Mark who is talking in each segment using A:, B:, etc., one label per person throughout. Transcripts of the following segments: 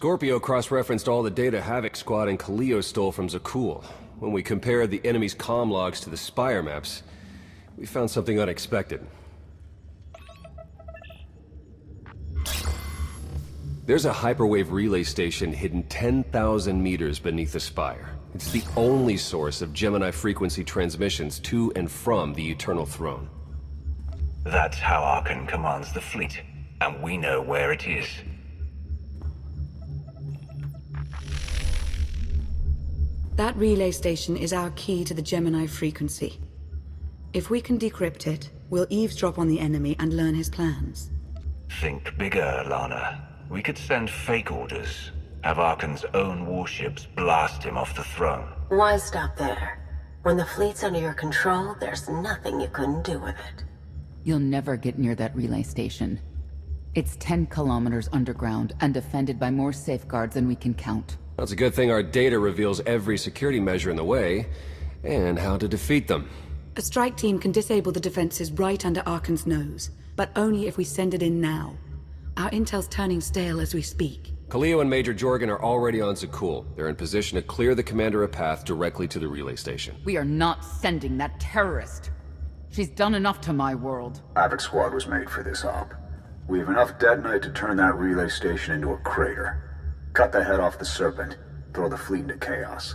A: Scorpio cross-referenced all the data Havoc Squad and Kaleo stole from Zakul. When we compared the enemy's comm logs to the Spire maps, we found something unexpected. There's a hyperwave relay station hidden 10,000 meters beneath the Spire. It's the only source of Gemini frequency transmissions to and from the Eternal Throne.
B: That's how Arcann commands the fleet, and we know where it is.
C: That relay station is our key to the Gemini frequency. If we can decrypt it, we'll eavesdrop on the enemy and learn his plans.
B: Think bigger, Lana. We could send fake orders, have Arcann's own warships blast him off the throne.
D: Why stop there? When the fleet's under your control, there's nothing you couldn't do with it.
E: You'll never get near that relay station. It's 10 kilometers underground and defended by more safeguards than we can count.
A: Well, it's a good thing our data reveals every security measure in the way, and how to defeat them.
C: A strike team can disable the defenses right under Arcann's nose, but only if we send it in now. Our intel's turning stale as we speak.
A: Kaleo and Major Jorgen are already on Zakul. They're in position to clear the commander a path directly to the relay station.
E: We are not sending that terrorist. She's done enough to my world.
F: Havoc Squad was made for this op. We have enough detonite to turn that relay station into a crater. Cut the head off the Serpent, throw the fleet into chaos.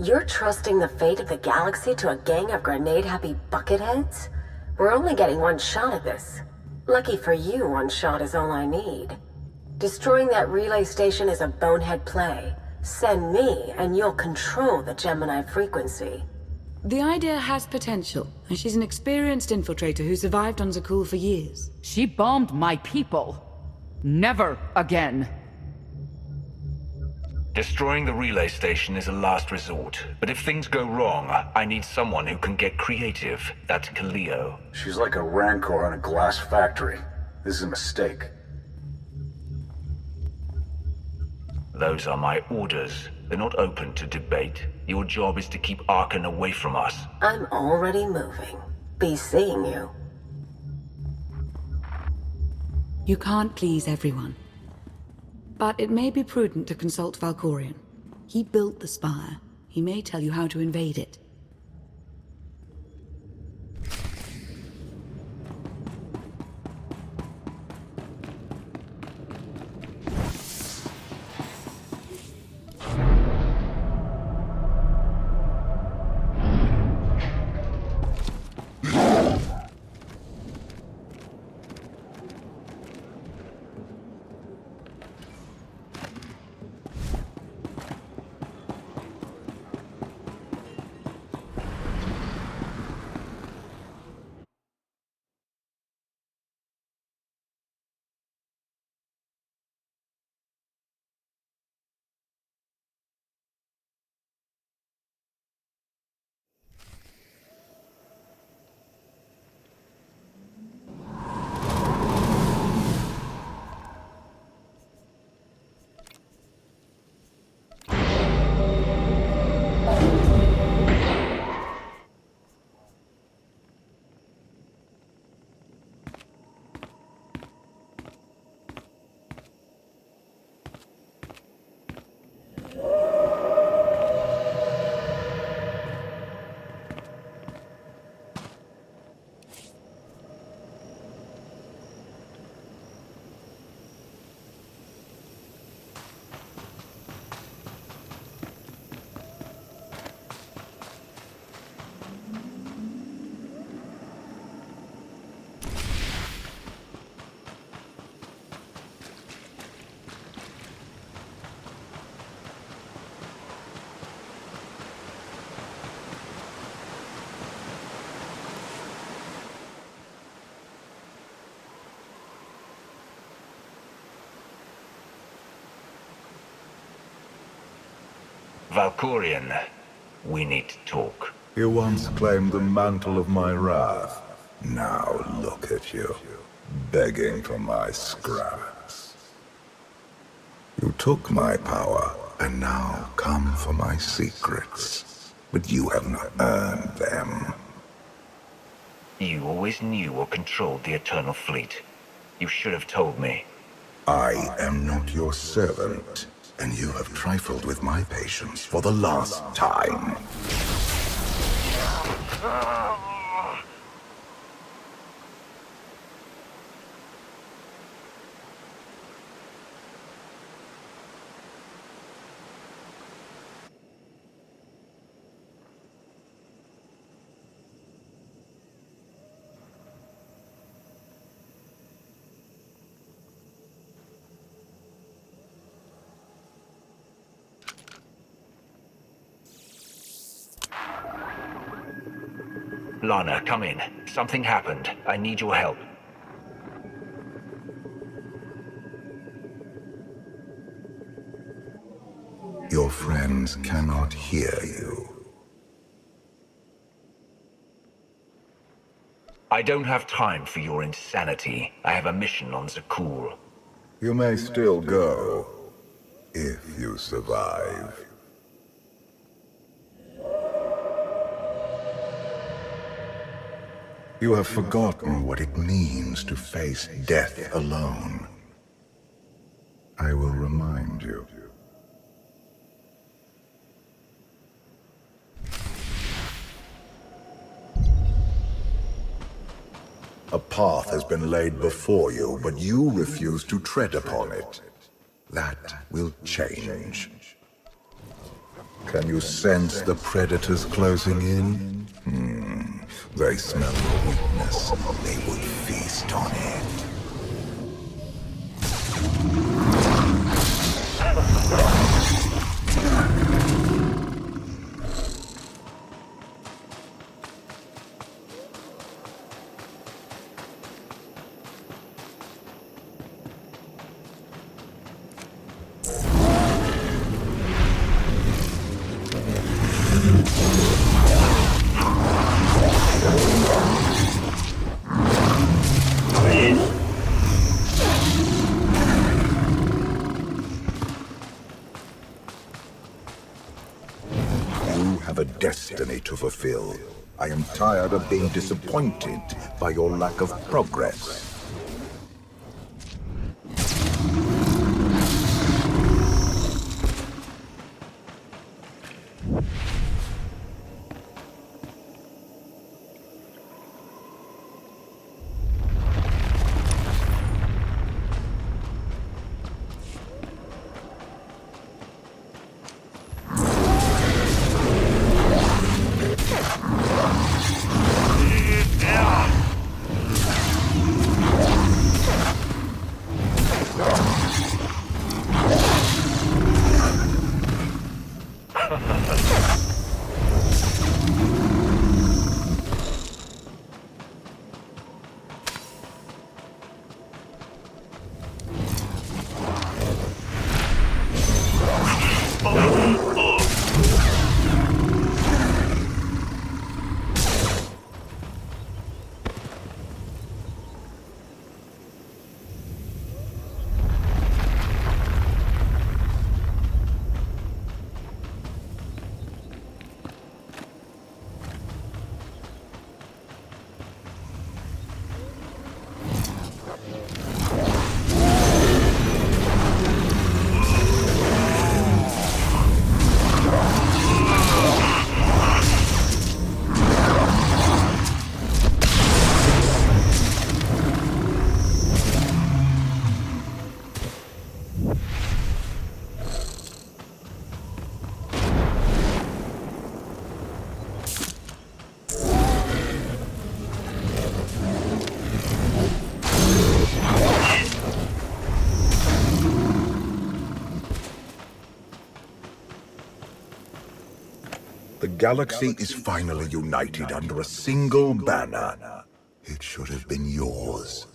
D: You're trusting the fate of the galaxy to a gang of grenade-happy bucketheads? We're only getting one shot at this. Lucky for you, one shot is all I need. Destroying that relay station is a bonehead play. Send me, and you'll control the Gemini frequency.
C: The idea has potential, and she's an experienced infiltrator who survived on Zakul for years.
E: She bombed my people. Never again.
B: Destroying the relay station is a last resort, but if things go wrong, I need someone who can get creative. That's Kaleo.
F: She's like a rancor in a glass factory. This is a mistake.
B: Those are my orders. They're not open to debate. Your job is to keep Arcann away from us.
D: I'm already moving. Be seeing you.
C: You can't please everyone. But it may be prudent to consult Valkorion. He built the Spire. He may tell you how to invade it.
B: Valkorion, we need to talk.
G: You once claimed the mantle of my wrath. Now look at you, begging for my scraps. You took my power, and now come for my secrets. But you have not earned them.
B: You always knew or controlled the Eternal Fleet. You should have told me.
G: I am not your servant, and you have trifled with my patience for the last time.
B: Lana, come in. Something happened. I need your help.
G: Your friends cannot hear you.
B: I don't have time for your insanity. I have a mission on Zakul.
G: You may still go, if you survive. You have forgotten what it means to face death alone. I will remind you. A path has been laid before you, but you refuse to tread upon it. That will change. Can you sense the predators closing in? They smell your weakness. They would feast on it. A destiny to fulfill. I am tired of being disappointed by your lack of progress. The galaxy is finally united under a single banner. It should have been yours.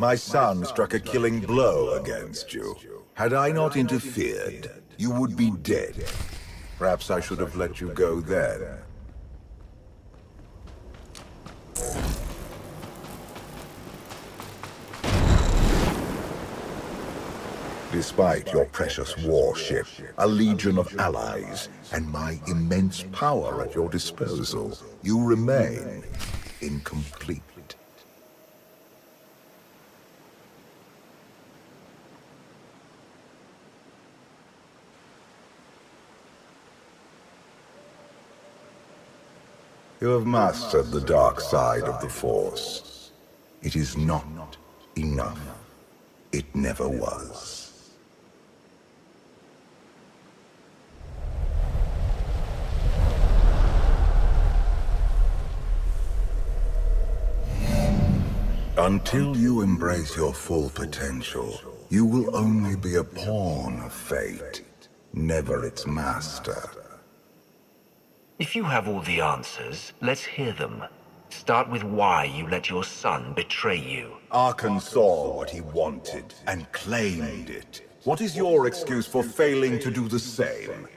G: My son struck a killing blow against you. Had I not interfered, you would be dead. Perhaps I should have let you go then. Despite your precious warship, a legion of allies, and my immense power at your disposal, you remain incomplete. You have mastered the dark side of the Force. It is not enough. It never was. Until you embrace your full potential, you will only be a pawn of fate, never its master.
B: If you have all the answers, let's hear them. Start with why you let your son betray you.
G: Arkan saw what he wanted and claimed it. What is your excuse for failing to do the same?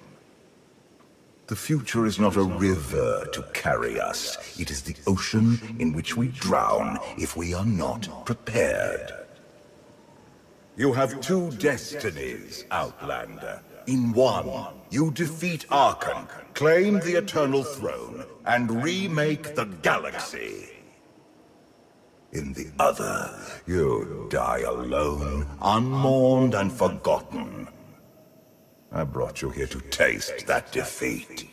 G: The future is not a river to carry us. It is the ocean in which we drown if we are not prepared. You have two destinies, Outlander. In one, you defeat Arkan, claim the Eternal Throne, and remake the galaxy. In the other, you die alone, unmourned and forgotten. I brought you here to taste that defeat.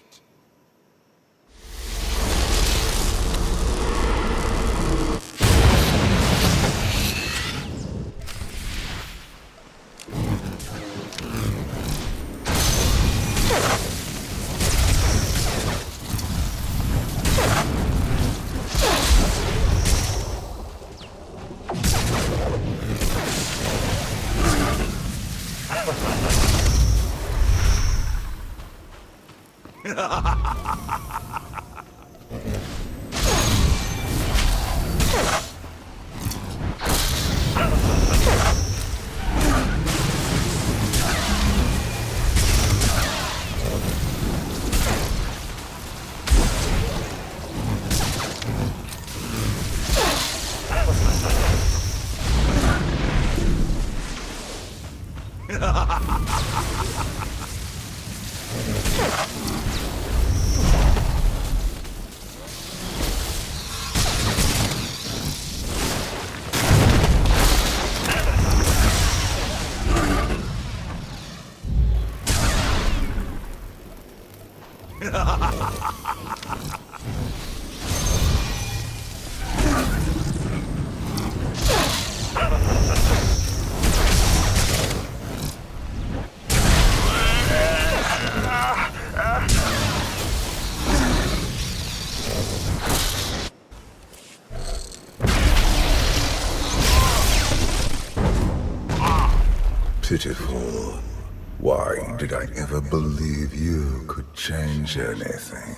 G: Pitiful. Why did I ever believe you could change anything?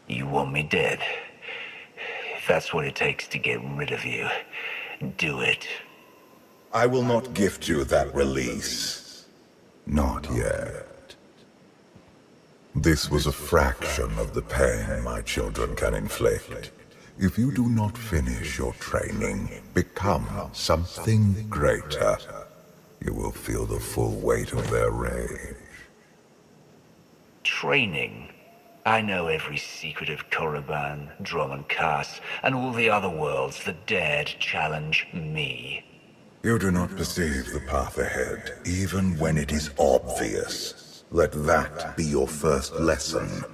B: You want me dead? If that's what it takes to get rid of you, do it.
G: I will not gift you that release. Not yet. This was a fraction of the pain my children can inflict. If you do not finish your training, become something greater, you will feel the full weight of their rage.
B: Training? I know every secret of Korriban, Dromund Kaas, and all the other worlds that dared challenge me.
G: You do not perceive the path ahead, even when it is obvious. Let that be your first lesson.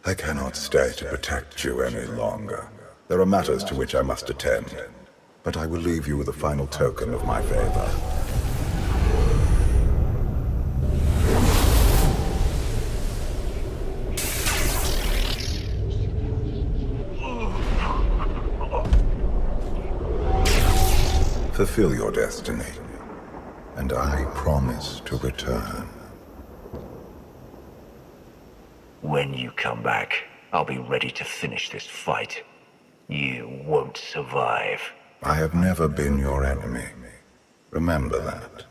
G: I cannot stay to protect you any longer. There are matters to which I must attend, but I will leave you with a final token of my favor. Fulfill your destiny, and I promise to return.
B: When you come back, I'll be ready to finish this fight. You won't survive.
G: I have never been your enemy. Remember that.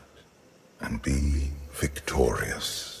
G: And be victorious.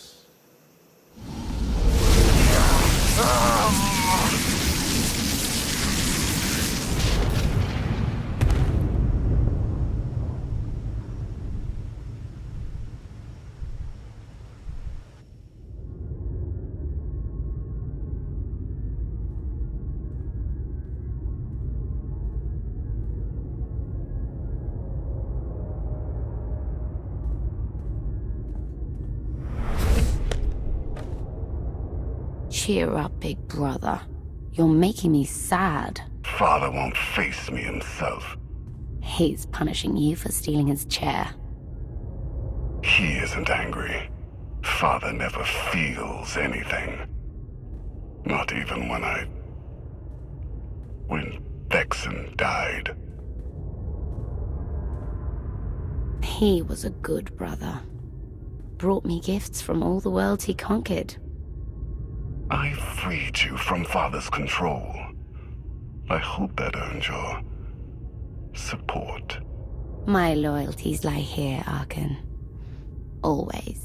H: Cheer up, big brother. You're making me sad.
G: Father won't face me himself.
H: He's punishing you for stealing his chair.
G: He isn't angry. Father never feels anything. Not even when Vexen died.
H: He was a good brother. Brought me gifts from all the worlds he conquered.
G: I freed you from Father's control. I hope that earned your support.
H: My loyalties lie here, Arkan. Always.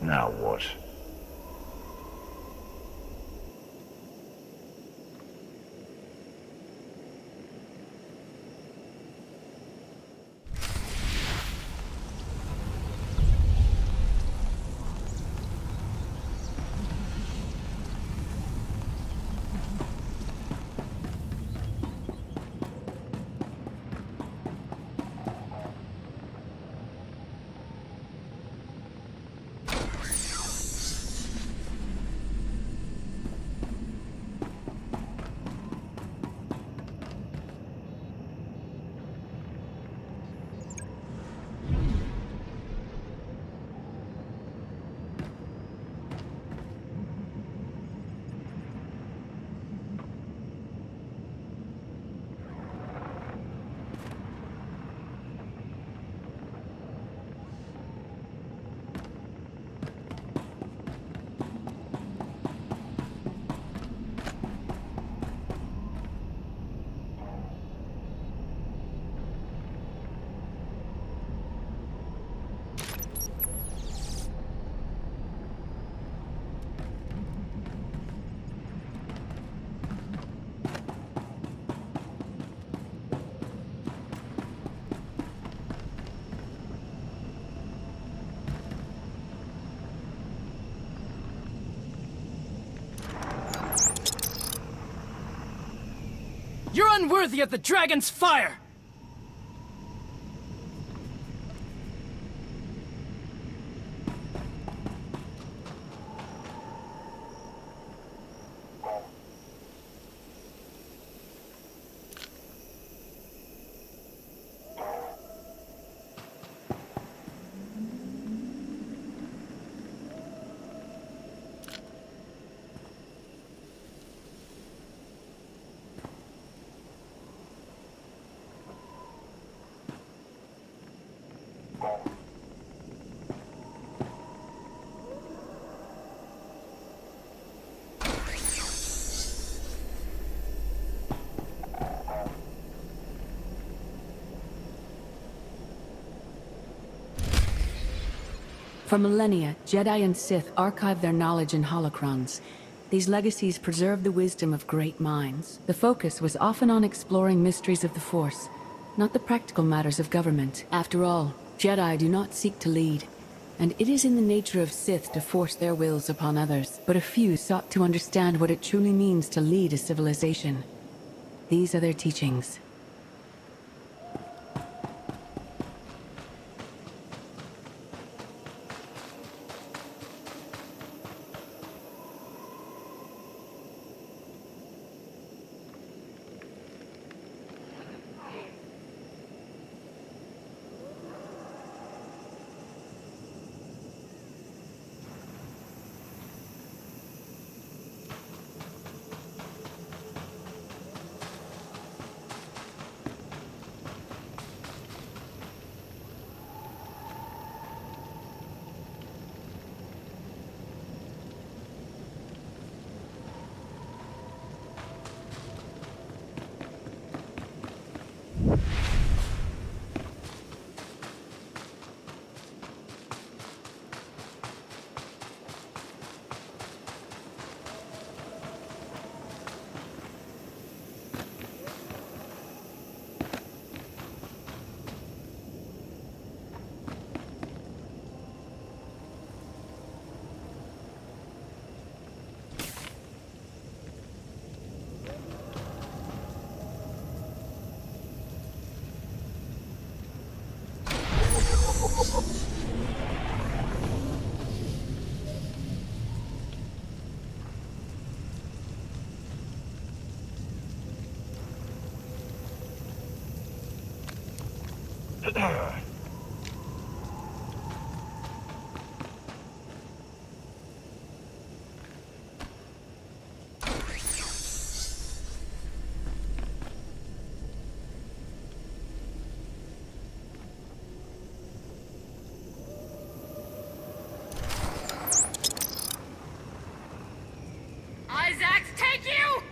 B: Now what?
I: You're unworthy of the dragon's fire!
C: For millennia, Jedi and Sith archived their knowledge in holocrons. These legacies preserve the wisdom of great minds. The focus was often on exploring mysteries of the Force, not the practical matters of government. After all, Jedi do not seek to lead, and it is in the nature of Sith to force their wills upon others. But a few sought to understand what it truly means to lead a civilization. These are their teachings.
I: Isaacs, take you!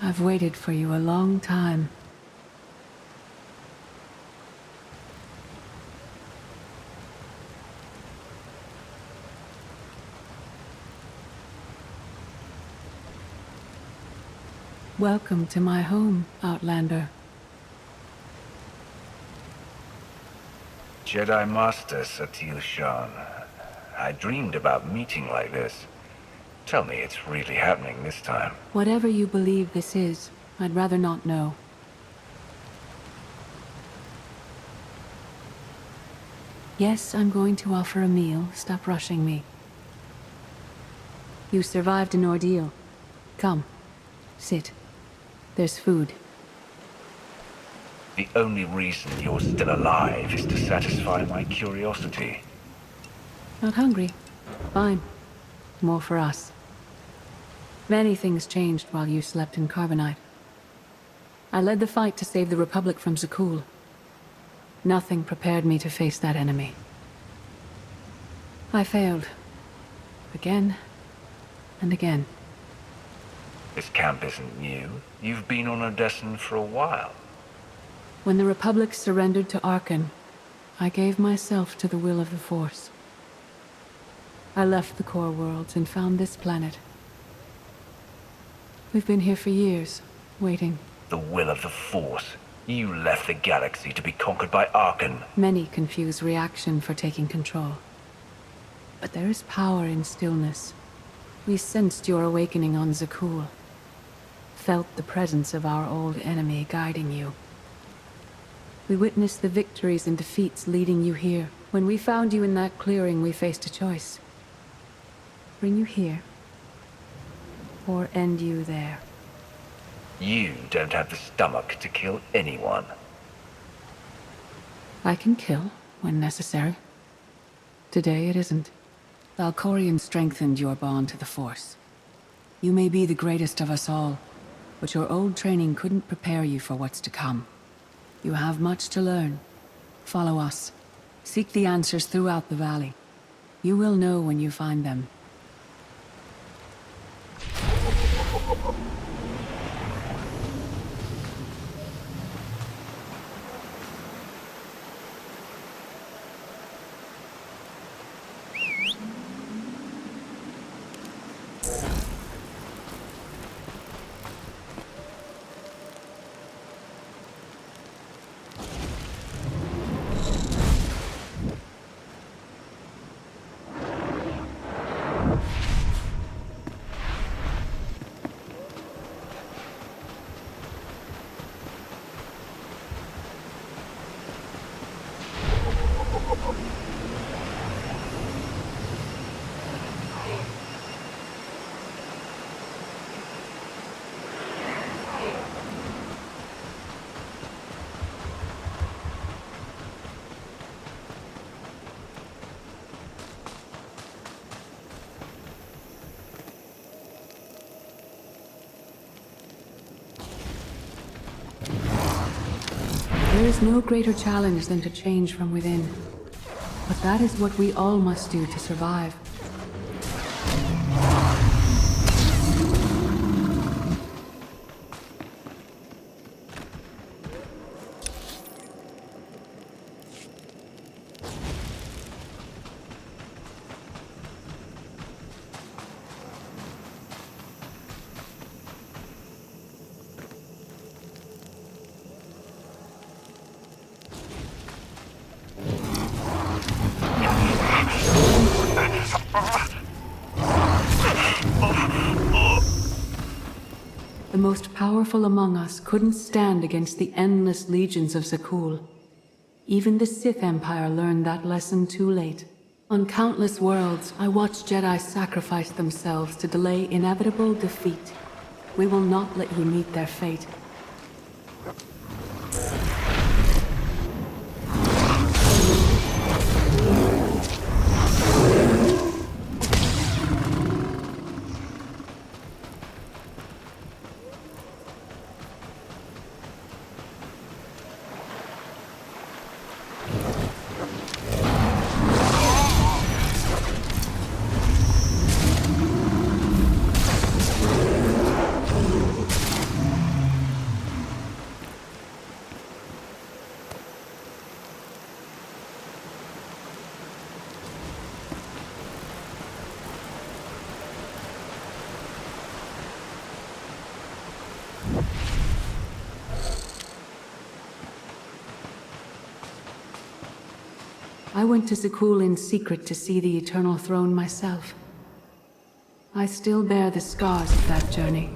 C: I've waited for you a long time. Welcome to my home, Outlander.
B: Jedi Master Satil Shan. I dreamed about meeting like this. Tell me it's really happening this time.
C: Whatever you believe this is, I'd rather not know. Yes, I'm going to offer a meal. Stop rushing me. You survived an ordeal. Come, sit. There's food.
B: The only reason you're still alive is to satisfy my curiosity.
C: Not hungry? Fine. More for us. Many things changed while you slept in Carbonite. I led the fight to save the Republic from Zakul. Nothing prepared me to face that enemy. I failed. Again and again.
B: This camp isn't new. You've been on Odessen for a while.
C: When the Republic surrendered to Arkan, I gave myself to the will of the Force. I left the core worlds and found this planet. We've been here for years, waiting.
B: The will of the Force. You left the galaxy to be conquered by Arkan.
C: Many confuse reaction for taking control. But there is power in stillness. We sensed your awakening on Zakul. Felt the presence of our old enemy guiding you. We witnessed the victories and defeats leading you here. When we found you in that clearing, we faced a choice. Bring you here, or end you there.
B: You don't have the stomach to kill anyone.
C: I can kill, when necessary. Today it isn't. Valkorion strengthened your bond to the Force. You may be the greatest of us all, but your old training couldn't prepare you for what's to come. You have much to learn. Follow us. Seek the answers throughout the valley. You will know when you find them. There is no greater challenge than to change from within. But that is what we all must do to survive. The most powerful among us couldn't stand against the endless legions of Zakul. Even the Sith Empire learned that lesson too late. On countless worlds, I watched Jedi sacrifice themselves to delay inevitable defeat. We will not let you meet their fate. I went to Zakul in secret to see the Eternal Throne myself. I still bear the scars of that journey.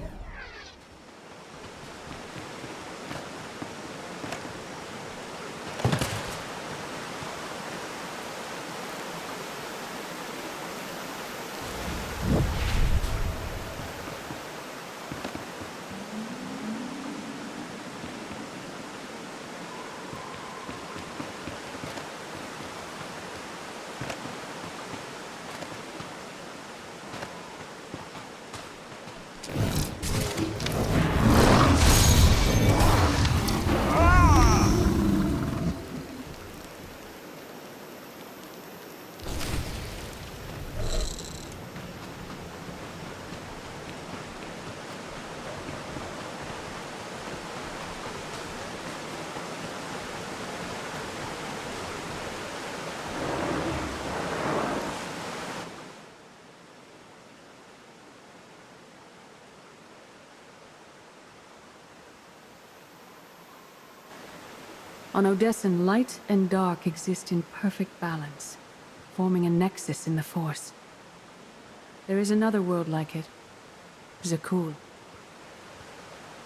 C: On Odessen, light and dark exist in perfect balance, forming a nexus in the Force. There is another world like it, Zakul.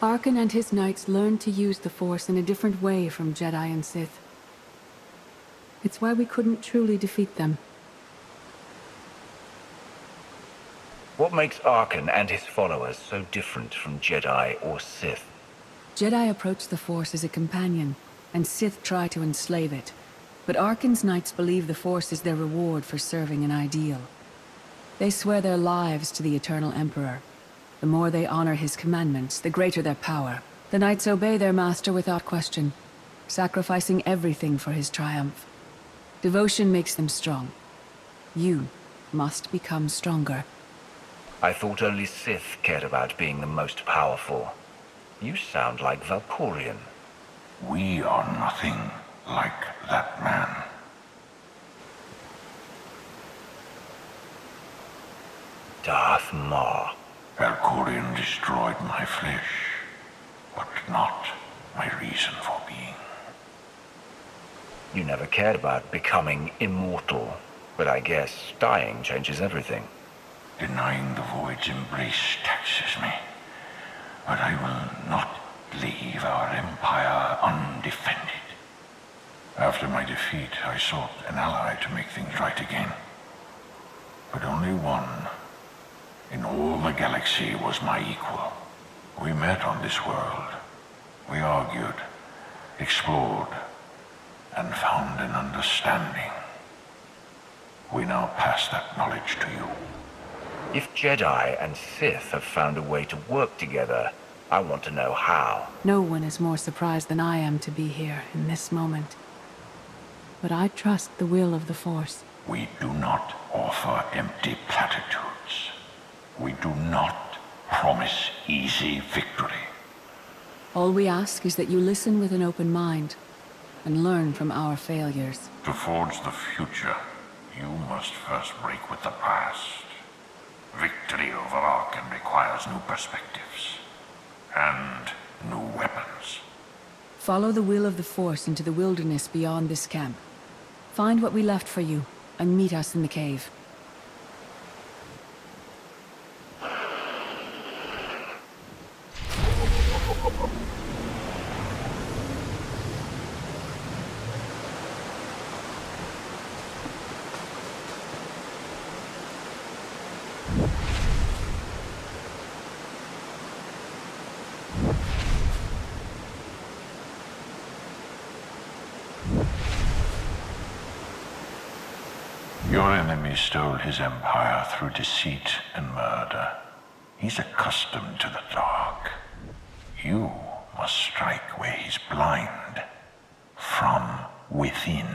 C: Arkan and his knights learned to use the Force in a different way from Jedi and Sith. It's why we couldn't truly defeat them.
B: What makes Arkan and his followers so different from Jedi or Sith?
C: Jedi approach the Force as a companion, and Sith try to enslave it. But Arkan's knights believe the Force is their reward for serving an ideal. They swear their lives to the Eternal Emperor. The more they honor his commandments, the greater their power. The knights obey their master without question, sacrificing everything for his triumph. Devotion makes them strong. You must become stronger.
B: I thought only Sith cared about being the most powerful. You sound like Valkorion.
J: We are nothing like that man.
B: Darth Maul.
J: Valkorion destroyed my flesh, but not my reason for being.
B: You never cared about becoming immortal, but I guess dying changes everything.
J: Denying the void's embrace taxes me, but I will not leave our empire undefended. After my defeat, I sought an ally to make things right again. But only one in all the galaxy was my equal. We met on this world. We argued, explored, and found an understanding. We now pass that knowledge to you.
B: If Jedi and Sith have found a way to work together, I want to know how.
C: No one is more surprised than I am to be here in this moment. But I trust the will of the Force.
J: We do not offer empty platitudes. We do not promise easy victory.
C: All we ask is that you listen with an open mind and learn from our failures.
J: To forge the future, you must first break with the past. Victory over Arkan requires new perspectives and new weapons.
C: Follow the will of the Force into the wilderness beyond this camp. Find what we left for you, and meet us in the cave.
J: enemy stole his empire through deceit and murder. He's accustomed to the dark. You must strike where he's blind. From within.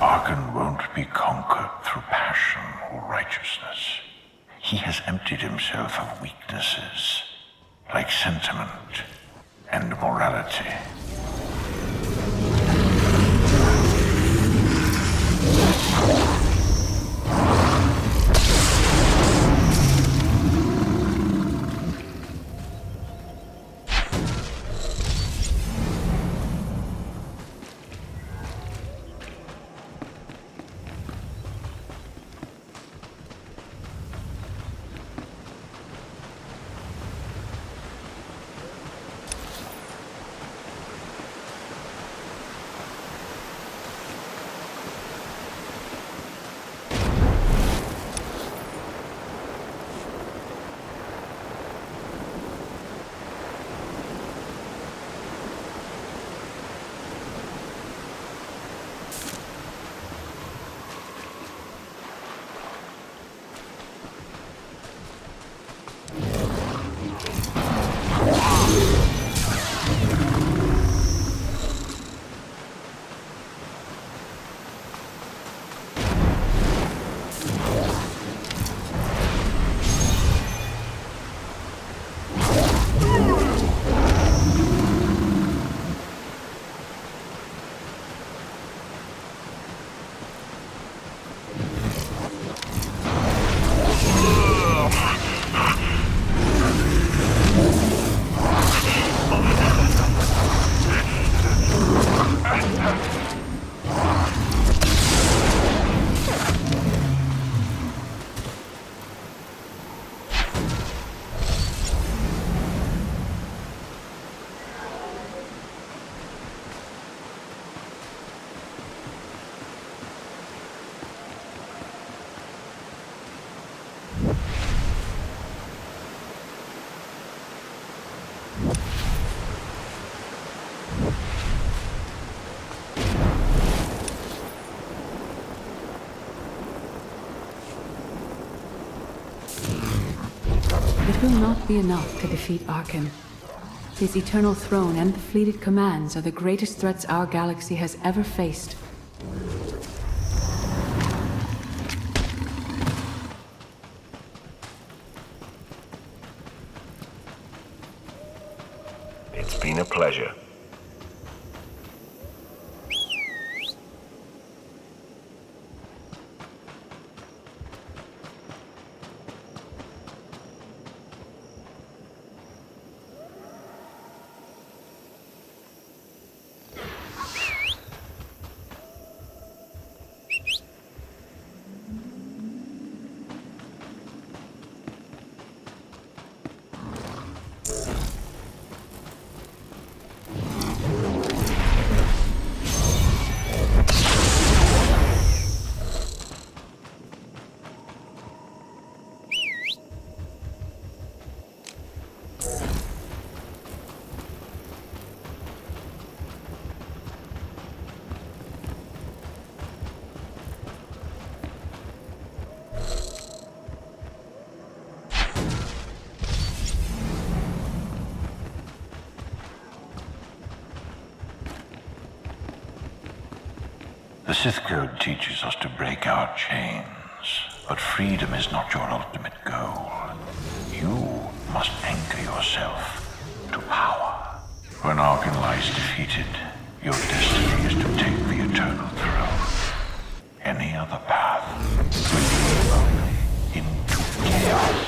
J: Arkan won't be conquered through passion or righteousness. He has emptied himself of weaknesses, like sentiment and morality.
C: It will not be enough to defeat Arkan. His eternal throne and the fleet it commands are the greatest threats our galaxy has ever faced.
B: been a pleasure.
J: The Sith Code teaches us to break our chains, but freedom is not your ultimate goal. You must anchor yourself to power. When Arkan lies defeated, your destiny is to take the Eternal Throne. Any other path will lead only into chaos.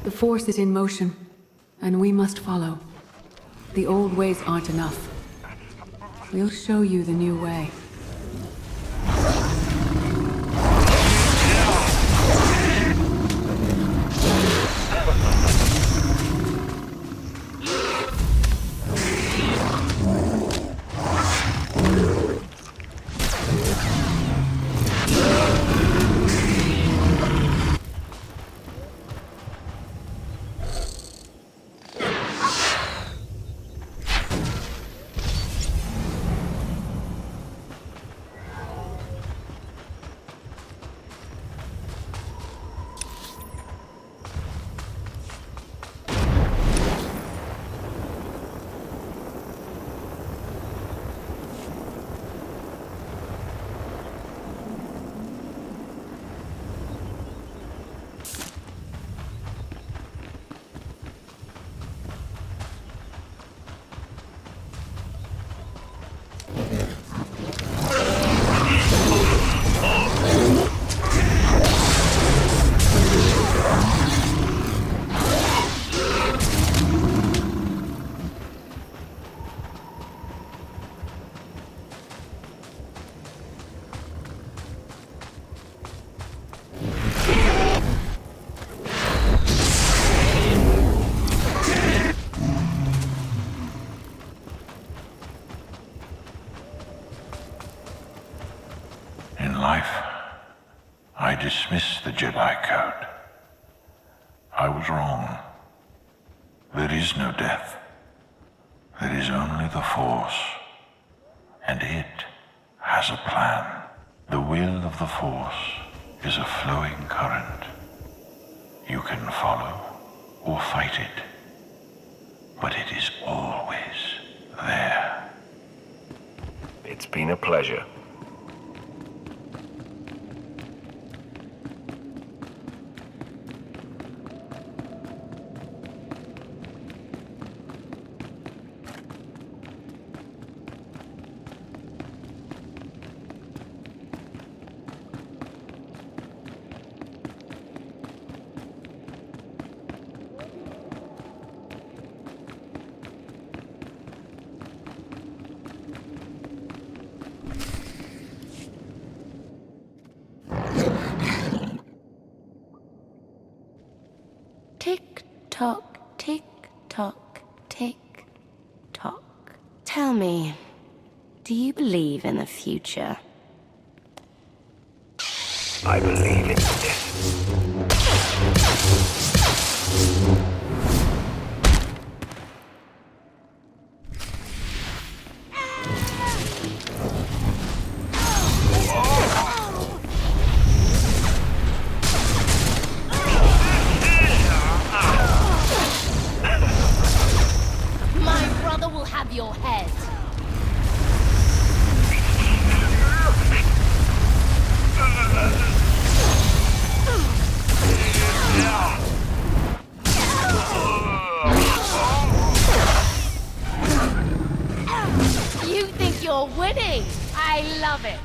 C: The Force is in motion, and we must follow. The old ways aren't enough. We'll show you the new way.
J: I dismiss the Jedi Code. I was wrong. There is no death. There is only the Force. And it has a plan. The will of the Force is a flowing current. You can follow or fight it. But it is always there.
B: It's been a pleasure.
H: tick tock, tick tock, tick tock. Tell me, do you believe in the future?
B: I believe in this.
H: My brother will have your head. You think you're winning? I love it.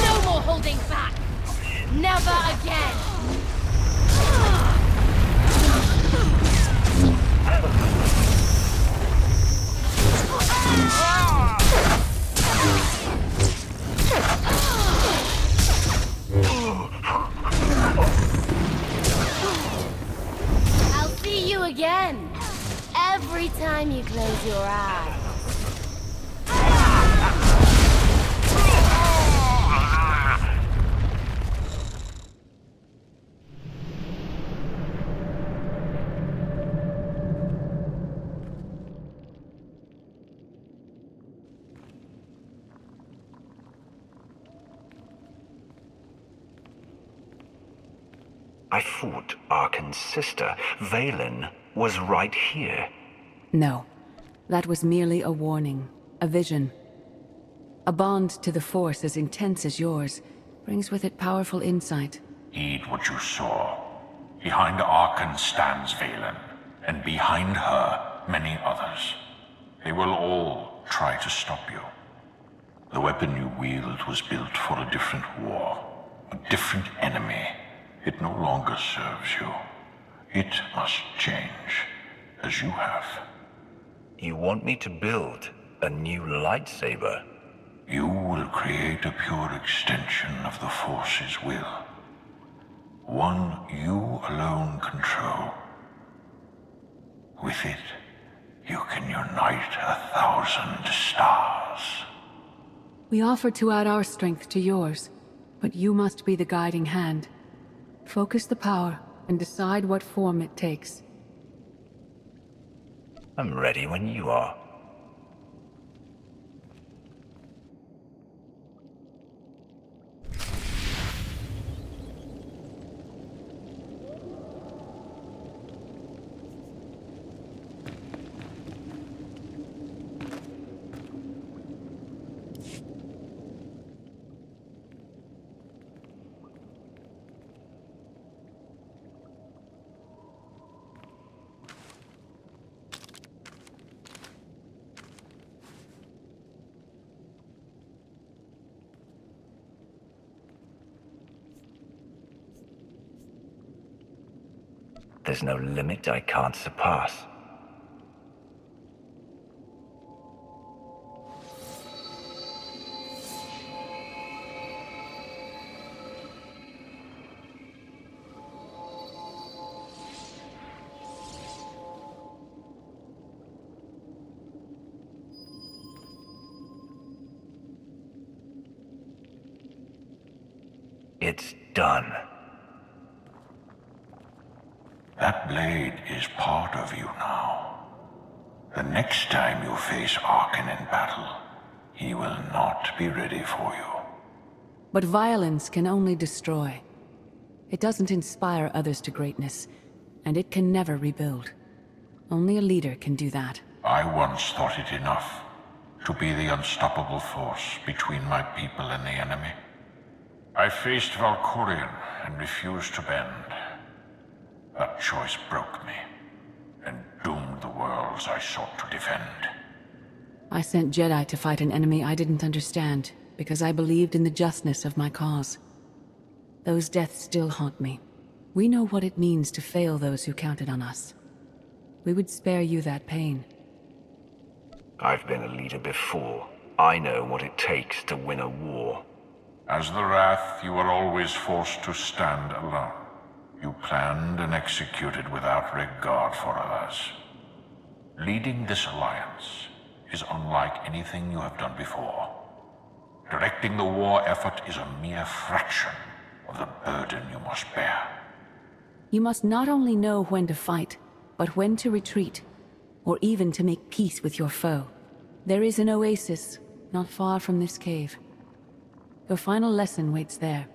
H: No more holding back. Never again. I'll see you again. Every time you close your eyes.
B: I thought Arkan's sister, Valen, was right here.
C: No, that was merely a warning, a vision. A bond to the Force as intense as yours brings with it powerful insight.
J: Heed what you saw. Behind Arkan stands Valen, and behind her, many others. They will all try to stop you. The weapon you wield was built for a different war, a different enemy. It no longer serves you. It must change, as you have.
B: You want me to build a new lightsaber?
J: You will create a pure extension of the Force's will. One you alone control. With it, you can unite 1,000 stars.
C: We offer to add our strength to yours, but you must be the guiding hand. Focus the power and decide what form it takes.
B: I'm ready when you are. There's no limit I can't surpass. It's done.
J: That blade is part of you now. The next time you face Arkan in battle, he will not be ready for you.
C: But violence can only destroy. It doesn't inspire others to greatness, and it can never rebuild. Only a leader can do that.
J: I once thought it enough to be the unstoppable force between my people and the enemy. I faced Valkorion and refused to bend. That choice broke me, and doomed the worlds I sought to defend.
C: I sent Jedi to fight an enemy I didn't understand, because I believed in the justness of my cause. Those deaths still haunt me. We know what it means to fail those who counted on us. We would spare you that pain.
B: I've been a leader before. I know what it takes to win a war.
J: As the Wrath, you were always forced to stand alone. You planned and executed without regard for others. Leading this alliance is unlike anything you have done before. Directing the war effort is a mere fraction of the burden you must bear.
C: You must not only know when to fight, but when to retreat, or even to make peace with your foe. There is an oasis not far from this cave. Your final lesson waits there.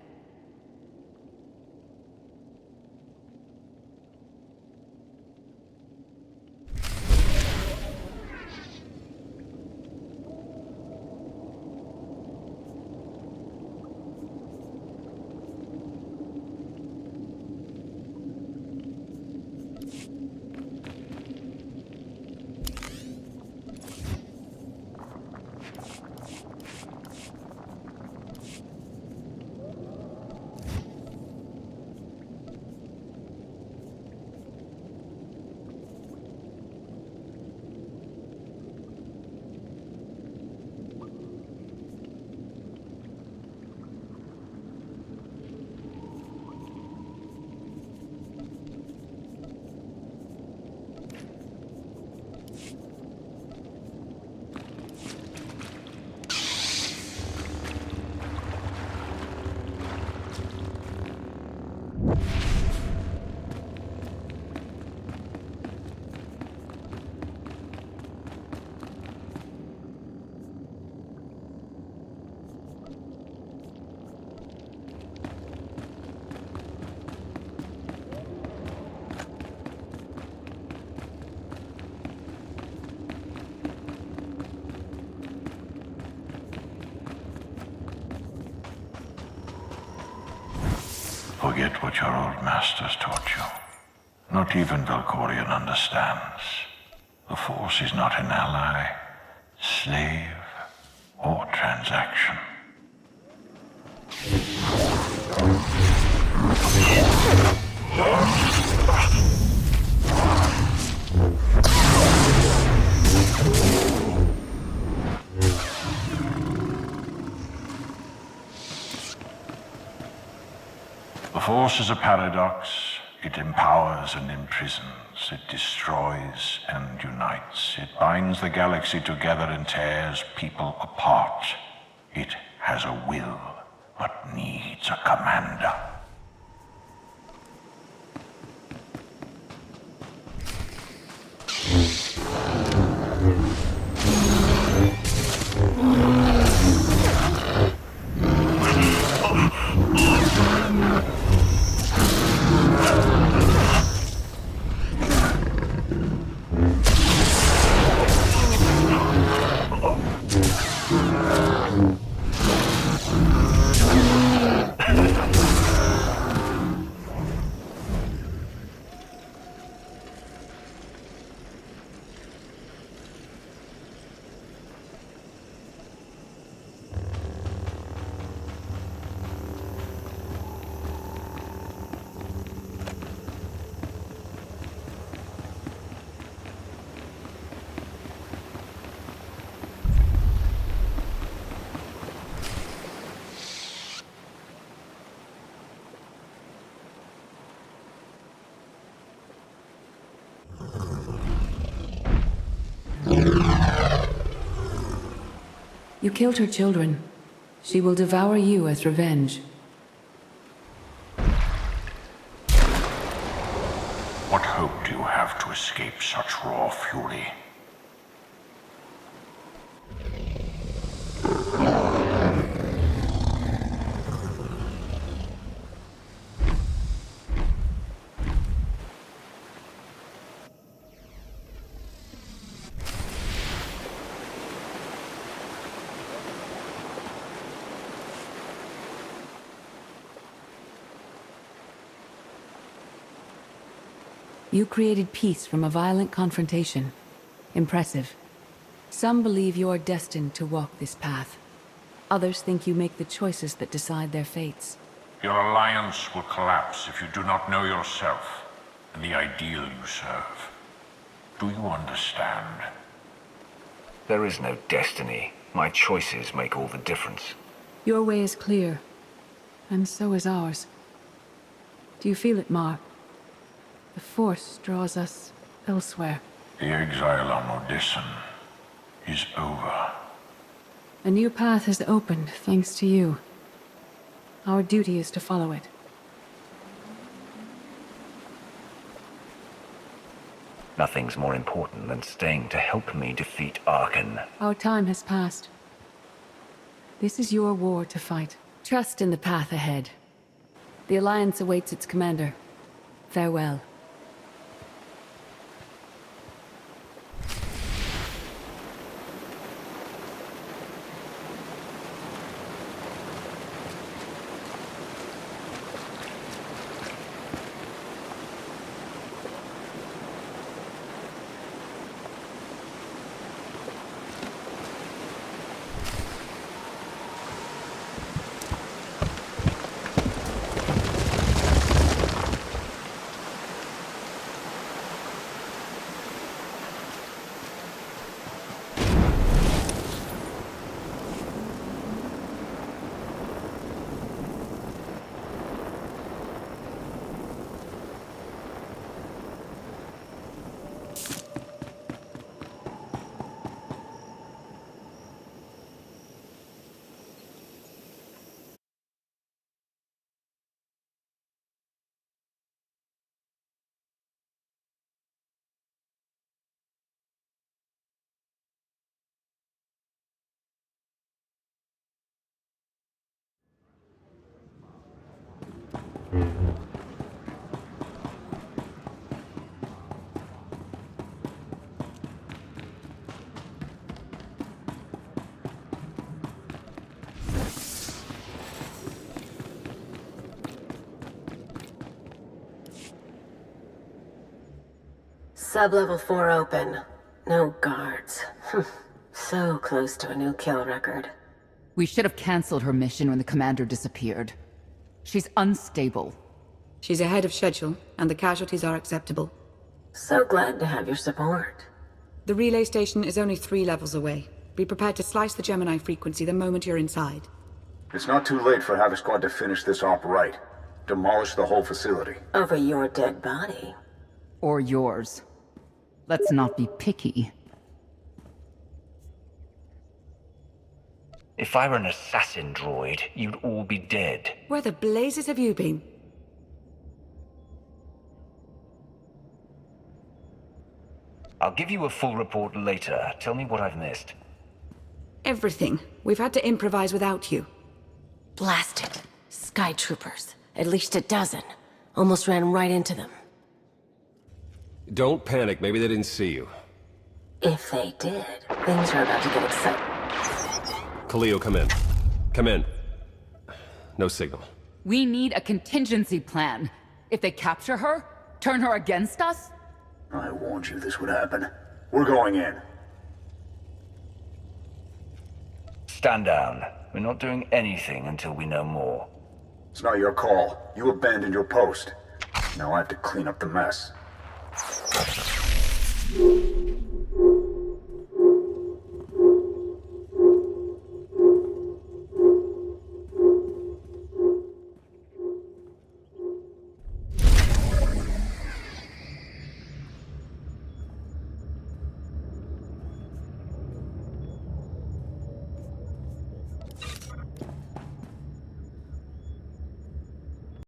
J: Forget what your old masters taught you. Not even Valkorion understands. The Force is not an ally, slave, or transaction. The Force is a paradox. It empowers and imprisons. It destroys and unites. It binds the galaxy together and tears people apart. It has a will, but needs a commander.
C: You killed her children. She will devour you as revenge.
J: What hope do you have to escape such raw fury?
C: You created peace from a violent confrontation. Impressive. Some believe you're destined to walk this path. Others think you make the choices that decide their fates.
J: Your alliance will collapse if you do not know yourself and the ideal you serve. Do you understand?
B: There is no destiny. My choices make all the difference.
C: Your way is clear, and so is ours. Do you feel it, Mar? The Force draws us elsewhere.
J: The exile on Odysseum is over.
C: A new path has opened, thanks to you. Our duty is to follow it.
B: Nothing's more important than staying to help me defeat Arkan.
C: Our time has passed. This is your war to fight. Trust in the path ahead. The Alliance awaits its commander. Farewell.
D: Sub-level 4 open. No guards. So close to a new kill record.
E: We should have cancelled her mission when the commander disappeared. She's unstable.
K: She's ahead of schedule, and the casualties are acceptable.
D: So glad to have your support.
K: The relay station is only 3 levels away. Be prepared to slice the Gemini frequency the moment you're inside.
F: It's not too late for Havoc Squad to finish this op right. Demolish the whole facility.
D: Over your dead body.
E: Or yours. Let's not be picky.
B: If I were an assassin droid, you'd all be dead.
K: Where the blazes have you been?
B: I'll give you a full report later. Tell me what I've missed.
K: Everything. We've had to improvise without you.
D: Blast it. Sky troopers. At least a dozen. Almost ran right into them.
A: Don't panic, maybe they didn't see you.
D: If they did, things are about to get exciting.
A: Khalil, come in. Come in. No signal.
E: We need a contingency plan. If they capture her, turn her against us?
F: I warned you this would happen. We're going in.
B: Stand down. We're not doing anything until we know more.
F: It's not your call. You abandoned your post. Now I have to clean up the mess.